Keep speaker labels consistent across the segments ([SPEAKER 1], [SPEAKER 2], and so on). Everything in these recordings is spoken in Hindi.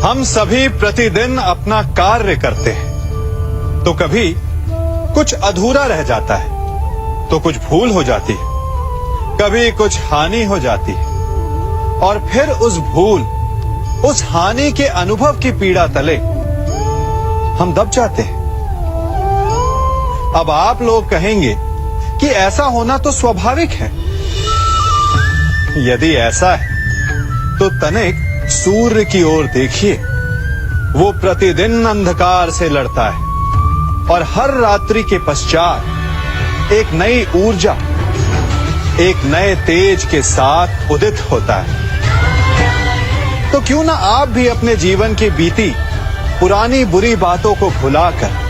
[SPEAKER 1] हम सभी प्रतिदिन अपना कार्य करते हैं तो कभी कुछ अधूरा रह जाता है, तो कुछ भूल हो जाती है, कभी कुछ हानि हो जाती है और फिर उस भूल, उस हानि के अनुभव की पीड़ा तले हम दब जाते हैं। अब आप लोग कहेंगे कि ऐसा होना तो स्वाभाविक है। यदि ऐसा है तो तनिक सूर्य की ओर देखिए। वो प्रतिदिन अंधकार से लड़ता है और हर रात्रि के पश्चात एक नई ऊर्जा, एक नए तेज के साथ उदित होता है। तो क्यों ना आप भी अपने जीवन की बीती पुरानी बुरी बातों को भुलाकर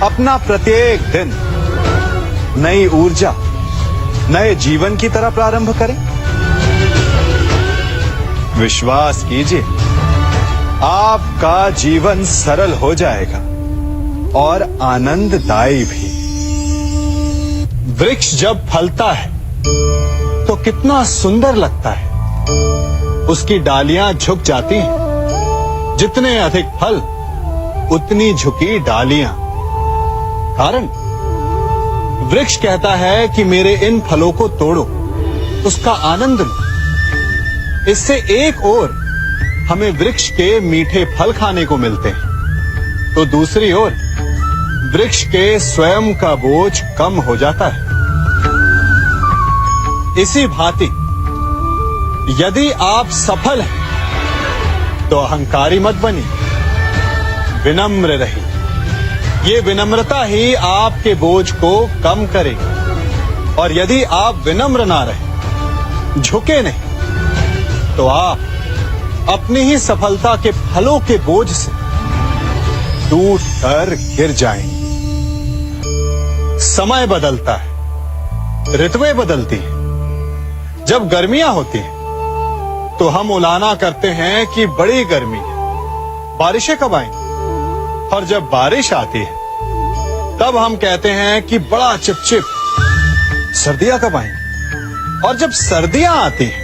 [SPEAKER 1] अपना प्रत्येक दिन नई ऊर्जा, नए जीवन की तरह प्रारंभ करें। विश्वास कीजिए, आपका जीवन सरल हो जाएगा और आनंददायी भी। वृक्ष जब फलता है तो कितना सुंदर लगता है। उसकी डालियां झुक जाती हैं। जितने अधिक फल उतनी झुकी डालियां। कारण वृक्ष कहता है कि मेरे इन फलों को तोड़ो, उसका आनंद लो। इससे एक ओर हमें वृक्ष के मीठे फल खाने को मिलते हैं, तो दूसरी ओर वृक्ष के स्वयं का बोझ कम हो जाता है। इसी भांति यदि आप सफल हैं तो अहंकारी मत बनिए, विनम्र रहिए। ये विनम्रता ही आपके बोझ को कम करेगी। और यदि आप विनम्र ना रहे, झुके नहीं, तो आप अपनी ही सफलता के फलों के बोझ से टूट कर गिर जाएंगे। समय बदलता है, ऋतुएं बदलती हैं। जब गर्मियां होती हैं तो हम उलाना करते हैं कि बड़ी गर्मी है, बारिशें कब आएंगी। और जब बारिश आती है तब हम कहते हैं कि बड़ा चिपचिप, सर्दियां कब आएंगी। और जब सर्दियां आती हैं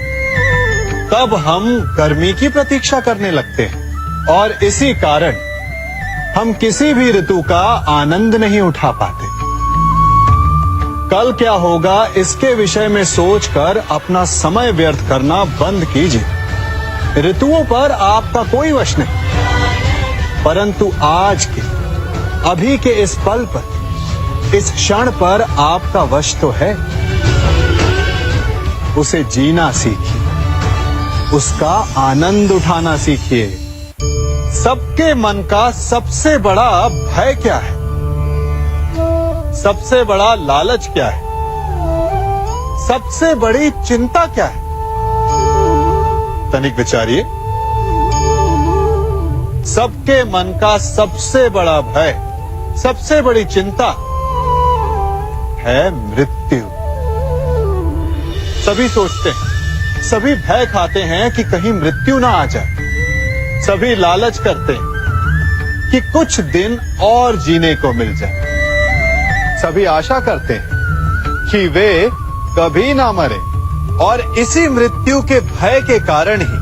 [SPEAKER 1] तब हम गर्मी की प्रतीक्षा करने लगते हैं। और इसी कारण हम किसी भी ऋतु का आनंद नहीं उठा पाते। कल क्या होगा इसके विषय में सोचकर अपना समय व्यर्थ करना बंद कीजिए। ऋतुओं पर आपका कोई वश नहीं, परंतु आज के, अभी के इस पल पर, इस क्षण पर आपका वश तो है। उसे जीना सीखिए, उसका आनंद उठाना सीखिए। सबके मन का सबसे बड़ा भय क्या है? सबसे बड़ा लालच क्या है? सबसे बड़ी चिंता क्या है? तनिक विचारिए। सबके मन का सबसे बड़ा भय, सबसे बड़ी चिंता है मृत्यु। सभी सोचते हैं, सभी भय खाते हैं कि कहीं मृत्यु ना आ जाए। सभी लालच करते हैं कि कुछ दिन और जीने को मिल जाए। सभी आशा करते हैं कि वे कभी ना मरे। और इसी मृत्यु के भय के कारण ही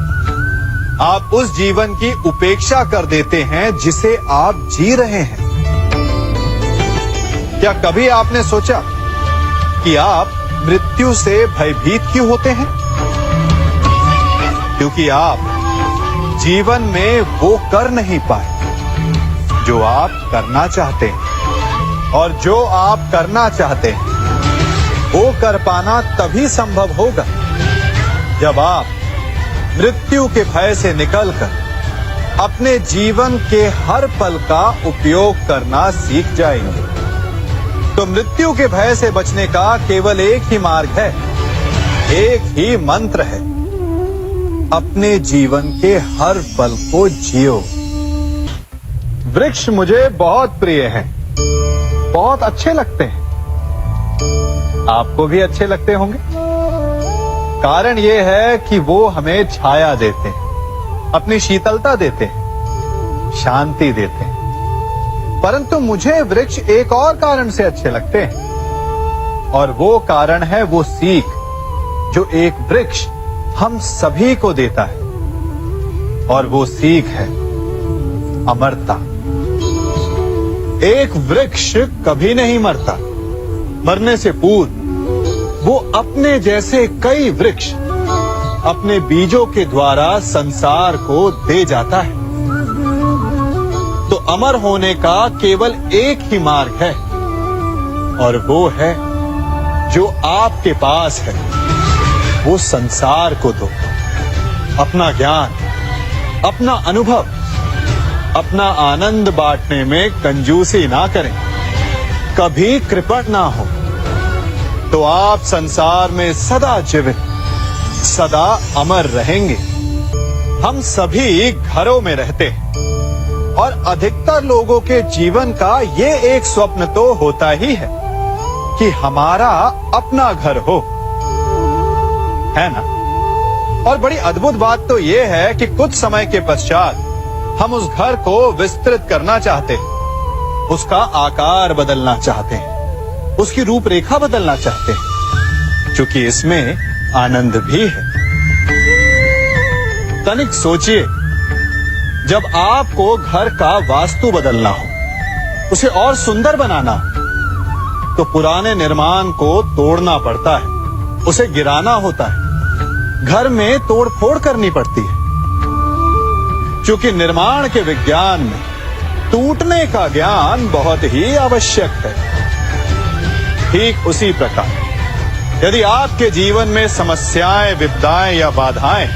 [SPEAKER 1] आप उस जीवन की उपेक्षा कर देते हैं जिसे आप जी रहे हैं। क्या कभी आपने सोचा कि आप मृत्यु से भयभीत क्यों होते हैं? क्योंकि आप जीवन में वो कर नहीं पाए जो आप करना चाहते हैं। और जो आप करना चाहते हैं वो कर पाना तभी संभव होगा जब आप मृत्यु के भय से निकलकर अपने जीवन के हर पल का उपयोग करना सीख जाएंगे। तो मृत्यु के भय से बचने का केवल एक ही मार्ग है, एक ही मंत्र है। अपने जीवन के हर पल को जियो। वृक्ष मुझे बहुत प्रिय हैं, बहुत अच्छे लगते हैं। आपको भी अच्छे लगते होंगे। कारण ये है कि वो हमें छाया देते हैं, अपनी शीतलता देते हैं, शांति देते हैं। परंतु मुझे वृक्ष एक और कारण से अच्छे लगते हैं, और वो कारण है वो सीख जो एक वृक्ष हम सभी को देता है। और वो सीख है अमरता। एक वृक्ष कभी नहीं मरता, मरने से पूर्व वो अपने जैसे कई वृक्ष अपने बीजों के द्वारा संसार को दे जाता है। तो अमर होने का केवल एक ही मार्ग है, और वो है जो आपके पास है वो संसार को दो। अपना ज्ञान, अपना अनुभव, अपना आनंद बांटने में कंजूसी ना करें, कभी कृपण ना हो, तो आप संसार में सदा जीवित, सदा अमर रहेंगे। हम सभी घरों में रहते हैं, और अधिकतर लोगों के जीवन का ये एक स्वप्न तो होता ही है कि हमारा अपना घर हो, है ना? और बड़ी अद्भुत बात तो ये है कि कुछ समय के पश्चात हम उस घर को विस्तृत करना चाहते हैं, उसका आकार बदलना चाहते हैं, उसकी रूपरेखा बदलना चाहते हैं, क्योंकि इसमें आनंद भी है। तनिक सोचिए, जब आपको घर का वास्तु बदलना हो, उसे और सुंदर बनाना हो, तो पुराने निर्माण को तोड़ना पड़ता है, उसे गिराना होता है, घर में तोड़फोड़ करनी पड़ती है, क्योंकि निर्माण के विज्ञान में टूटने का ज्ञान बहुत ही आवश्यक है। ठीक उसी प्रकार यदि आपके जीवन में समस्याएं, विपदाएं या बाधाएं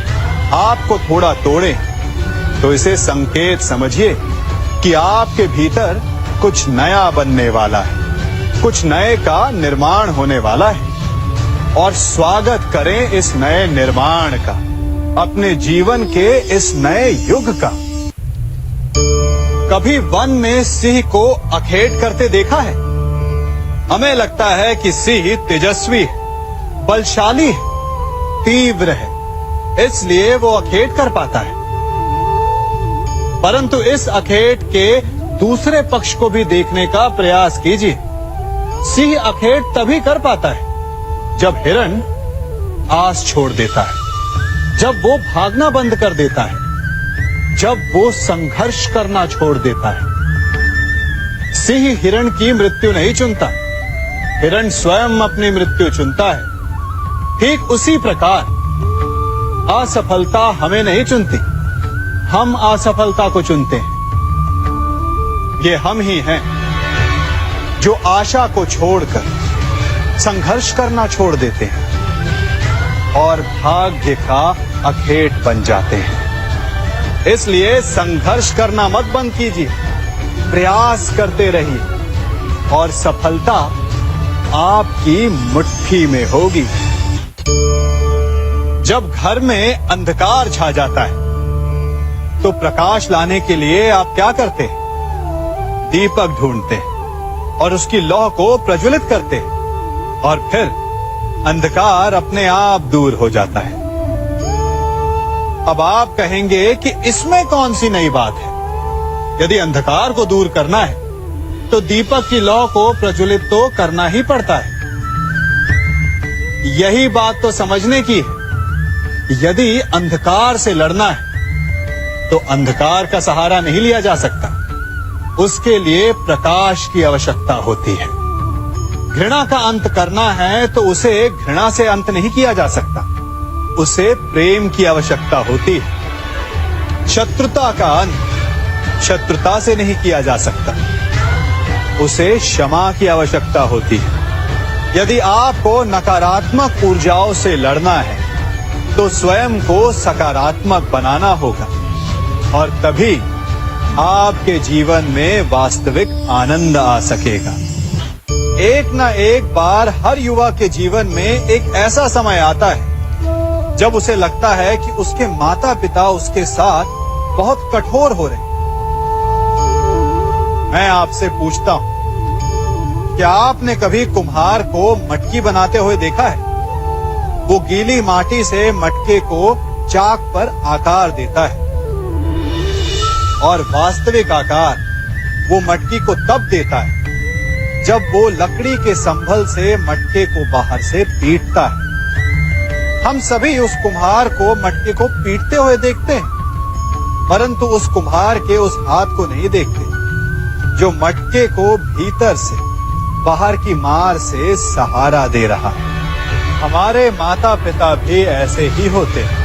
[SPEAKER 1] आपको थोड़ा तोड़ें, तो इसे संकेत समझिए कि आपके भीतर कुछ नया बनने वाला है, कुछ नए का निर्माण होने वाला है। और स्वागत करें इस नए निर्माण का, अपने जीवन के इस नए युग का। कभी वन में सिंह को अखेट करते देखा है? हमें लगता है कि सिंह तेजस्वी है, बलशाली है, तीव्र है, इसलिए वो अखेट कर पाता है। परंतु इस अखेट के दूसरे पक्ष को भी देखने का प्रयास कीजिए। सिंह अखेट तभी कर पाता है जब हिरण आस छोड़ देता है, जब वो भागना बंद कर देता है, जब वो संघर्ष करना छोड़ देता है। सिंह हिरण की मृत्यु नहीं चुनता, हिरण स्वयं अपनी मृत्यु चुनता है। ठीक उसी प्रकार असफलता हमें नहीं चुनती, हम असफलता को चुनते हैं। ये हम ही हैं जो आशा को छोड़कर संघर्ष करना छोड़ देते हैं और भाग्य का अखेट बन जाते हैं। इसलिए संघर्ष करना मत बंद कीजिए, प्रयास करते रहिए और सफलता आपकी मुट्ठी में होगी। जब घर में अंधकार छा जाता है तो प्रकाश लाने के लिए आप क्या करते हैं? दीपक ढूंढते हैं और उसकी लौ को प्रज्वलित करते हैं, और फिर अंधकार अपने आप दूर हो जाता है। अब आप कहेंगे कि इसमें कौन सी नई बात है? यदि अंधकार को दूर करना है तो दीपक की लौ को प्रज्वलित तो करना ही पड़ता है। यही बात तो समझने की है। यदि अंधकार से लड़ना है तो अंधकार का सहारा नहीं लिया जा सकता, उसके लिए प्रकाश की आवश्यकता होती है। घृणा का अंत करना है तो उसे घृणा से अंत नहीं किया जा सकता, उसे प्रेम की आवश्यकता होती है। शत्रुता का अंत शत्रुता से नहीं किया जा सकता, उसे क्षमा की आवश्यकता होती है। यदि आपको नकारात्मक ऊर्जाओं से लड़ना है तो स्वयं को सकारात्मक बनाना होगा, और तभी आपके जीवन में वास्तविक आनंद आ सकेगा। एक न एक बार हर युवा के जीवन में एक ऐसा समय आता है जब उसे लगता है कि उसके माता पिता उसके साथ बहुत कठोर हो रहे हैं। मैं आपसे पूछता हूं, क्या आपने कभी कुम्हार को मटकी बनाते हुए देखा है? वो गीली माटी से मटके को चाक पर आकार देता है, और वास्तविक आकार वो मटकी को तब देता है जब वो लकड़ी के संभल से मटके को बाहर से पीटता है। हम सभी उस कुम्हार को मटके को पीटते हुए देखते हैं, परंतु उस कुम्हार के उस हाथ को नहीं देखते जो मटके को भीतर से बाहर की मार से सहारा दे रहा है। हमारे माता पिता भी ऐसे ही होते हैं।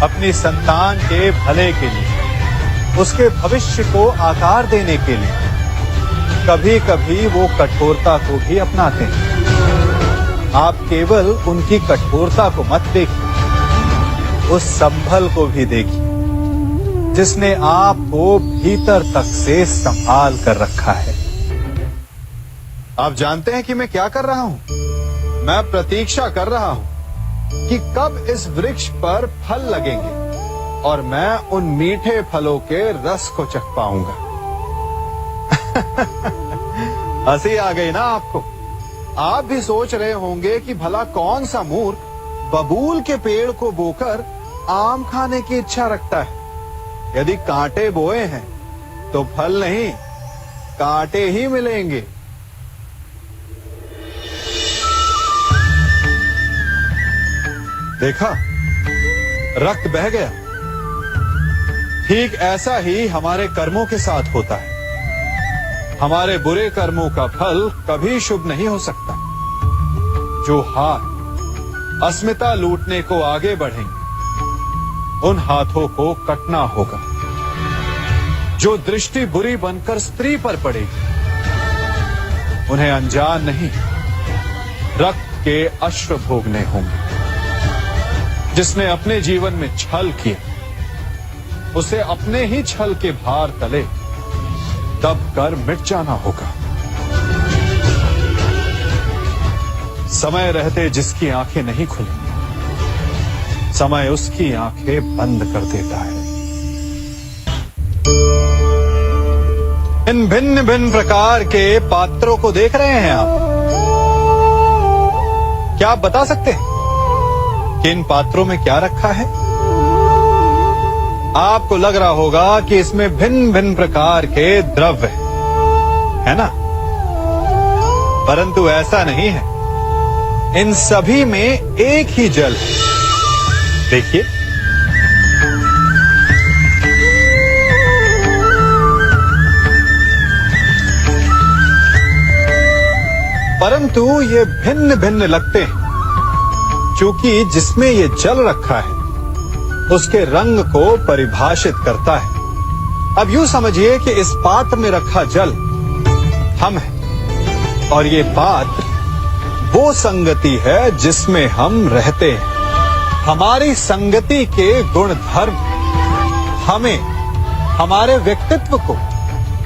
[SPEAKER 1] अपनी संतान के भले के लिए, उसके भविष्य को आकार देने के लिए कभी कभी वो कठोरता को भी अपनाते हैं। आप केवल उनकी कठोरता को मत देखिए, उस संभल को भी देखिए जिसने आपको भीतर तक से संभाल कर रखा है। आप जानते हैं कि मैं क्या कर रहा हूं? मैं प्रतीक्षा कर रहा हूं कि कब इस वृक्ष पर फल लगेंगे और मैं उन मीठे फलों के रस को चख पाऊंगा। हंसी आ गई ना आपको? आप भी सोच रहे होंगे कि भला कौन सा मूर्ख बबूल के पेड़ को बोकर आम खाने की इच्छा रखता है। यदि कांटे बोए हैं तो फल नहीं, कांटे ही मिलेंगे। देखा, रक्त बह गया। ठीक ऐसा ही हमारे कर्मों के साथ होता है। हमारे बुरे कर्मों का फल कभी शुभ नहीं हो सकता। जो हाथ अस्मिता लूटने को आगे बढ़ेंगे, उन हाथों को कटना होगा। जो दृष्टि बुरी बनकर स्त्री पर पड़ेगी, उन्हें अनजान नहीं रक्त के अश्रु भोगने होंगे। जिसने अपने जीवन में छल किया, उसे अपने ही छल के भार तले दब कर मिट जाना होगा। समय रहते जिसकी आंखें नहीं खुली, समय उसकी आंखें बंद कर देता है। इन भिन्न भिन्न प्रकार के पात्रों को देख रहे हैं आप? क्या आप बता सकते हैं कि इन पात्रों में क्या रखा है? आपको लग रहा होगा कि इसमें भिन्न भिन्न प्रकार के द्रव्य है ना? परंतु ऐसा नहीं है। इन सभी में एक ही जल है। देखिए, परंतु ये भिन्न भिन्न लगते हैं क्योंकि जिसमें ये जल रखा है उसके रंग को परिभाषित करता है। अब यूं समझिए कि इस पात्र में रखा जल हम हैं और ये पात्र वो संगति है जिसमें हम रहते हैं। हमारी संगति के गुण धर्म हमें, हमारे व्यक्तित्व को,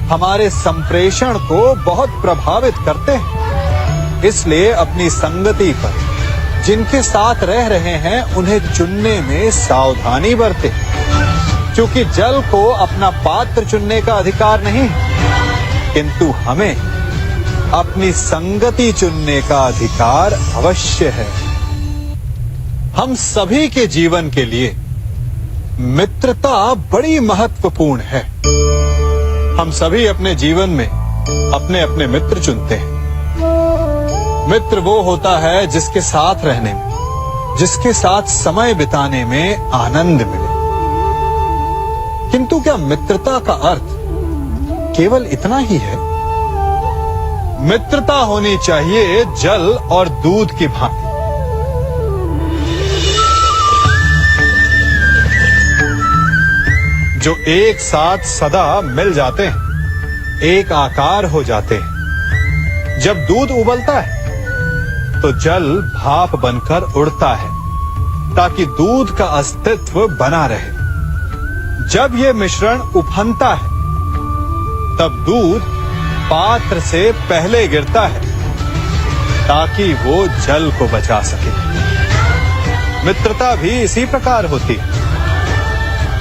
[SPEAKER 1] हमारे संप्रेषण को बहुत प्रभावित करते हैं। इसलिए अपनी संगति पर जिनके साथ रह रहे हैं उन्हें चुनने में सावधानी बरतें, क्योंकि जल को अपना पात्र चुनने का अधिकार नहीं, किंतु हमें अपनी संगति चुनने का अधिकार अवश्य है। हम सभी के जीवन के लिए मित्रता बड़ी महत्वपूर्ण है। हम सभी अपने जीवन में अपने अपने मित्र चुनते हैं। मित्र वो होता है जिसके साथ रहने में, जिसके साथ समय बिताने में आनंद मिले। किंतु क्या मित्रता का अर्थ केवल इतना ही है? मित्रता होनी चाहिए जल और दूध की भांति। जो एक साथ सदा मिल जाते हैं, एक आकार हो जाते हैं। जब दूध उबलता है तो जल भाप बनकर उड़ता है ताकि दूध का अस्तित्व बना रहे। जब यह मिश्रण उफनता है तब दूध पात्र से पहले गिरता है ताकि वो जल को बचा सके। मित्रता भी इसी प्रकार होती है,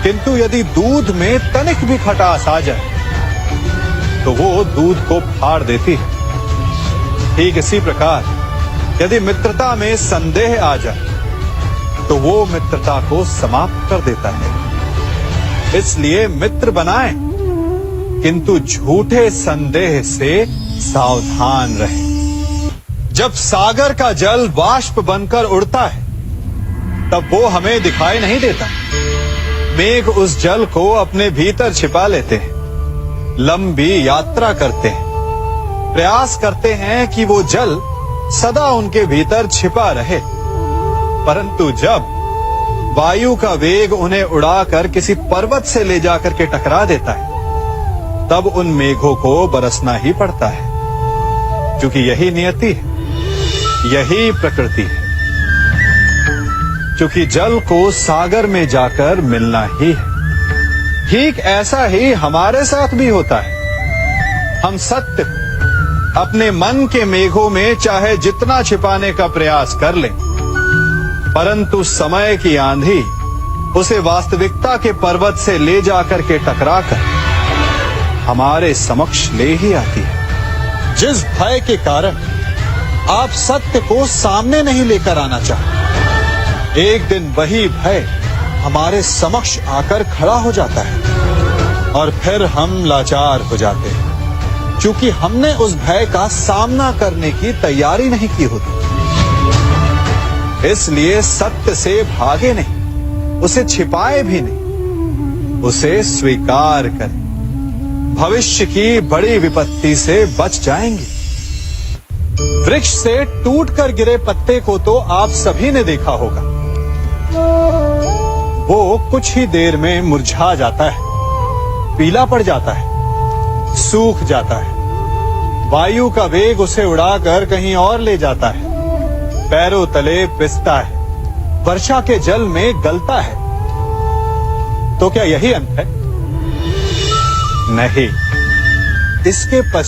[SPEAKER 1] किंतु यदि दूध में तनिक भी खटास आ जाए तो वो दूध को फाड़ देती है। ठीक इसी प्रकार यदि मित्रता में संदेह आ जाए तो वो मित्रता को समाप्त कर देता है। इसलिए मित्र बनाएं, किंतु झूठे संदेह से सावधान रहें। जब सागर का जल वाष्प बनकर उड़ता है तब वो हमें दिखाई नहीं देता, मेघ उस जल को अपने भीतर छिपा लेते हैं, लंबी यात्रा करते हैं, प्रयास करते हैं कि वो जल सदा उनके भीतर छिपा रहे। परंतु जब वायु का वेग उन्हें उड़ाकर किसी पर्वत से ले जाकर के टकरा देता है, तब उन मेघों को बरसना ही पड़ता है, क्योंकि यही नियति है, यही प्रकृति है। क्योंकि जल को सागर में जाकर मिलना ही है। ठीक ऐसा ही हमारे साथ भी होता है। हम सत्य अपने मन के मेघों में चाहे जितना छिपाने का प्रयास कर लें, परंतु समय की आंधी उसे वास्तविकता के पर्वत से ले जाकर के टकराकर हमारे समक्ष ले ही आती है। जिस भय के कारण आप सत्य को सामने नहीं लेकर आना चाहते, एक दिन वही भय हमारे समक्ष आकर खड़ा हो जाता है और फिर हम लाचार हो जाते हैं, क्योंकि हमने उस भय का सामना करने की तैयारी नहीं की होती। इसलिए सत्य से भागे नहीं, उसे छिपाए भी नहीं, उसे स्वीकार करें। भविष्य की बड़ी विपत्ति से बच जाएंगे। वृक्ष से टूटकर गिरे पत्ते को तो आप सभी ने देखा होगा। वो कुछ ही देर में मुरझा जाता है, पीला पड़ जाता है, सूख जाता है। वायु का वेग उसे उड़ाकर कहीं और ले जाता है, पैरों तले पिसता है, वर्षा के जल में गलता है। तो क्या यही अंत है? नहीं, इसके पश्चात